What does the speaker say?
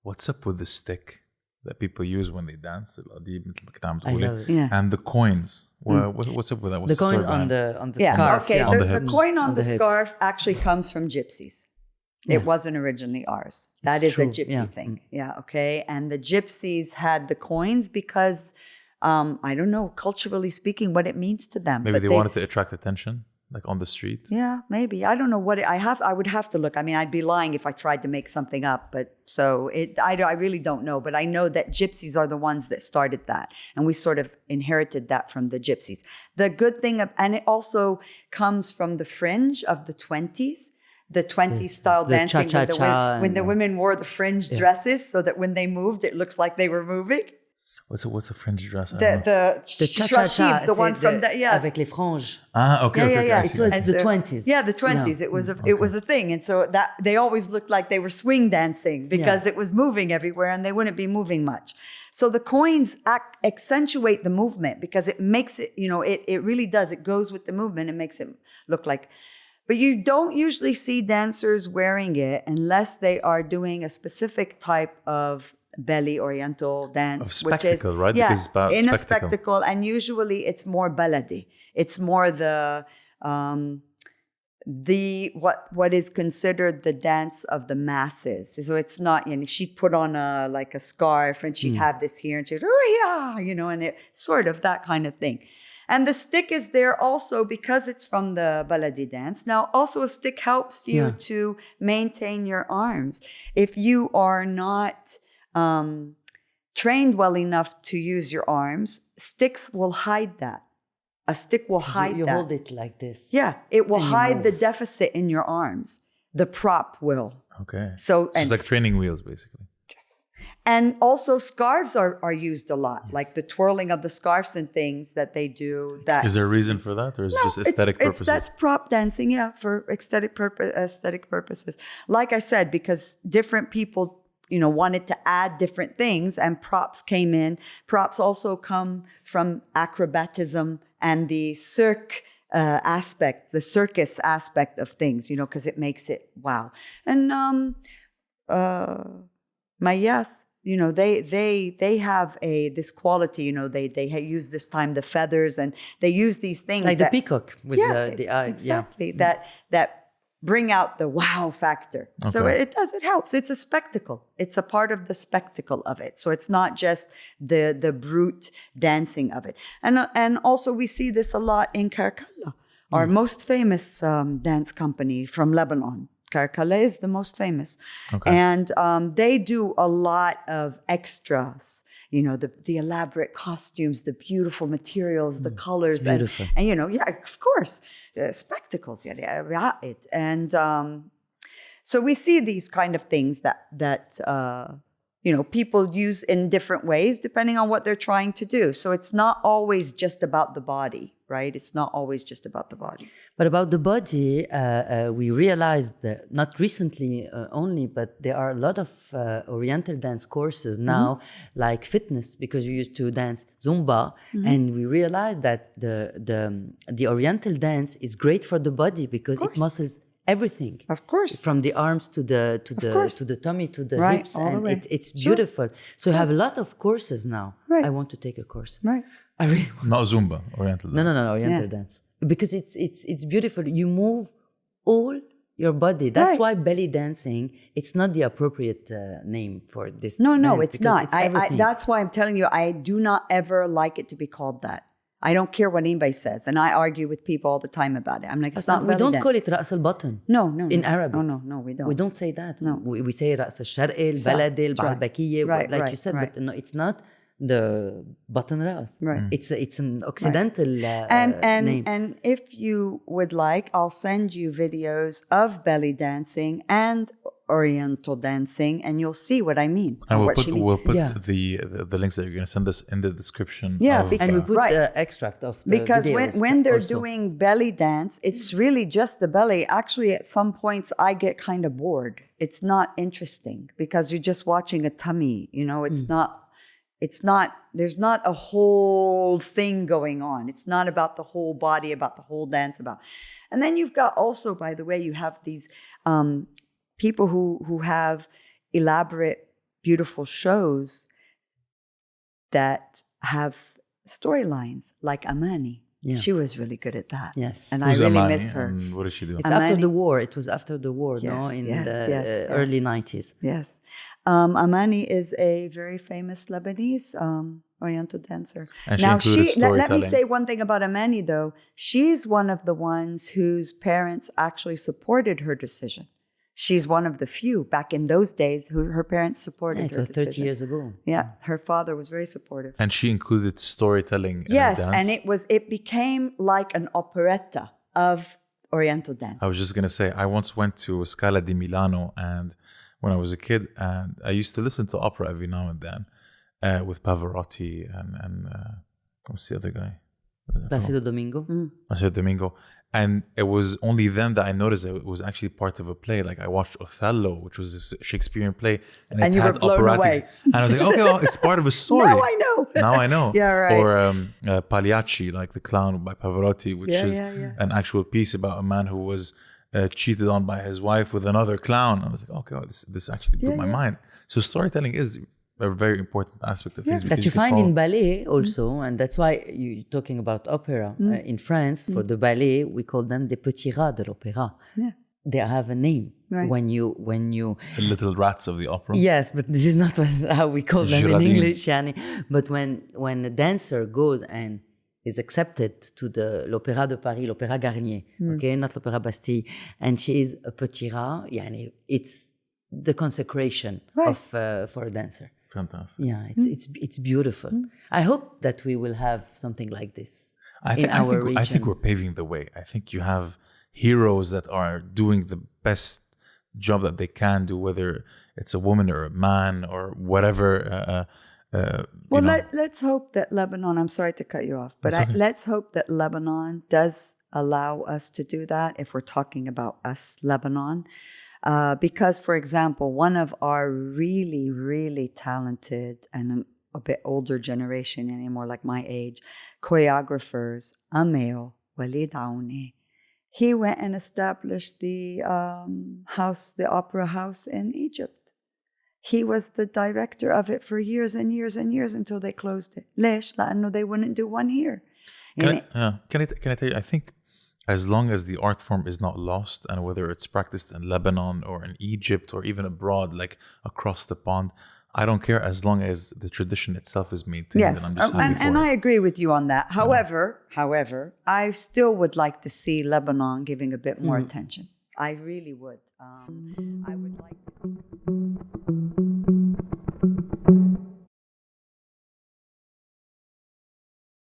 what's up with the stick that people use when they dance? Yeah. And the coins. What's up with that? What's the coins on the scarf. Okay, On the the hips. coin on the hips. scarf actually comes from gypsies. It wasn't originally ours. That is a gypsy thing. Yeah, okay. And the gypsies had the coins because, I don't know, culturally speaking, what it means to them. Maybe they wanted to attract attention, like on the street. Yeah, maybe. I don't know what I would have to look. I mean, I'd be lying if I tried to make something up. But so I really don't know. But I know that gypsies are the ones that started that. And we sort of inherited that from the gypsies. The good thing, and it also comes from the fringe of the 20s. The 20s style dancing when the women wore the fringe dresses so that when they moved, it looks like they were moving. What's a fringe dress? The cha-cha-cha, the one from the avec les franges. Okay. Yeah. It was the 20s. Yeah, the 20s. It was a thing, and so that they always looked like they were swing dancing because it was moving everywhere, and they wouldn't be moving much. So the coins accentuate the movement because it makes it, it really does. It goes with the movement. It makes it look like. But you don't usually see dancers wearing it unless they are doing a specific type of belly oriental dance, of spectacle, which is right? Because it's about a spectacle, and usually it's more baladi. It's more what is considered the dance of the masses. So it's not, she'd put on a scarf and she'd have this here and she'd and it sort of that kind of thing. And the stick is there also because it's from the baladi dance. Now, also a stick helps you to maintain your arms. If you are not trained well enough to use your arms, sticks will hide that. A stick will hide you that. You hold it like this. Yeah, it will hide the deficit in your arms. The prop will. Okay. So it's like training wheels, basically. And also scarves are used a lot, like the twirling of the scarves and things that they do. Is there a reason for that, or is it just aesthetic purposes? That's prop dancing, for aesthetic purposes. Like I said, because different people, wanted to add different things, and props came in. Props also come from acrobatism and the circus aspect of things, because it makes it wow. And Mayas, they have this quality, they use this time the feathers, and they use these things like the peacock with the eyes. Exactly. That bring out the wow factor. Okay. So it helps. It's a spectacle. It's a part of the spectacle of it. So it's not just the brute dancing of it. And also we see this a lot in Karakalla, our most famous dance company from Lebanon. Karakalla is the most famous. Okay. And they do a lot of extras, the elaborate costumes, the beautiful materials, the colors. Beautiful. And of course, spectacles. And so we see these kind of things that people use in different ways depending on what they're trying to do. So it's not always just about the body, right? It's not always just about the body. But about the body, we realized that not recently only, but there are a lot of Oriental dance courses now, like fitness, because you used to dance Zumba, and we realized that the Oriental dance is great for the body because it muscles everything. Of course. From the arms to the tummy to the hips, and it's beautiful. So you have a lot of courses now. Right. I want to take a course. Right. I really want not Zumba, Oriental dance. No, Oriental dance. Because it's beautiful. You move all your body. That's why belly dancing, it's not the appropriate name for this. No, dance it's not. It's that's why I'm telling you, I do not ever like it to be called that. I don't care what anybody says. And I argue with people all the time about it. I'm like, it's not we belly don't dance. call it رأس البطن. No. In Arabic. No, we don't. We don't say that. No. We say رأس الشرقي, البلدي, البعلبكية, like you said. Right. But no, it's not the button ras. Right. It's an Occidental name. And if you would like, I'll send you videos of belly dancing and Oriental dancing, and you'll see what I mean. And we'll put the links that you're going to send us in the description. And we put the extract of the because videos when they're also. doing belly dance, it's really just the belly. Actually, at some points, I get kind of bored. It's not interesting because you're just watching a tummy. It's not, there's not a whole thing going on. It's not about the whole body, about the whole dance, and then you've got also, by the way, you have these people who have elaborate beautiful shows that have storylines like Amani. Yeah. She was really good at that. Yes. And Who's I really Amani, miss her. and what did she do? It's Amani. after the war. It was after the war, Yes, no? In yes, the yes, yes. early 90s. Yes. Amani is a very famous Lebanese Oriental dancer. And now, she included let me storytelling. say one thing about Amani, though. She's one of the ones whose parents actually supported her decision. She's one of the few back in those days who her parents supported It her was 30 decision. years ago. Yeah, her father was very supportive. And she included storytelling in Yes, her dance. and it became like an operetta of Oriental dance. I was just going to say, I once went to Scala di Milano, and when I was a kid, and I used to listen to opera every now and then with Pavarotti and what's the other guy? Placido Domingo. Placido Domingo. And it was only then that I noticed that it was actually part of a play. Like I watched Othello, which was this Shakespearean play, and it you were had blown operatics. away. And I was like, okay, well, it's part of a story. Now I know. Now I know. Yeah, right. Or Pagliacci, like The Clown by Pavarotti, which is an actual piece about a man who was cheated on by his wife with another clown. I was like, okay, well, this actually blew my mind. So storytelling is a very important aspect of things. That you find in ballet also, and that's why you're talking about opera. In France, for the ballet, we call them des petits rats de l'opéra. Yeah. They have a name. Right. When you The little rats of the opera. Yes, but this is not how we call them in Girardin. English. Yani. But when a dancer goes and is accepted to the l'Opéra de Paris, l'Opéra Garnier, okay, not l'Opéra Bastille, and she is a petit rat, yani, it's the consecration of for a dancer. Fantastic. Yeah, it's beautiful. I hope that we will have something like this I think we're paving the way. I think you have heroes that are doing the best job that they can do, whether it's a woman or a man or whatever. Let's hope that Lebanon, I'm sorry to cut you off, but let's hope that Lebanon does allow us to do that if we're talking about us, Lebanon. Because, for example, one of our really, really talented and a bit older generation, anymore like my age, choreographers, Ameo Walid Aouni, he went and established the opera house in Egypt. He was the director of it for years and years and years until they closed it. ليش؟ لأنه they wouldn't do one here. Can I tell you, I think as long as the art form is not lost, and whether it's practiced in Lebanon or in Egypt or even abroad, like across the pond, I don't care as long as the tradition itself is maintained. Yes, and I'm just happy and for I it. agree with you on that. However, I still would like to see Lebanon giving a bit more attention. I really would. I would like to.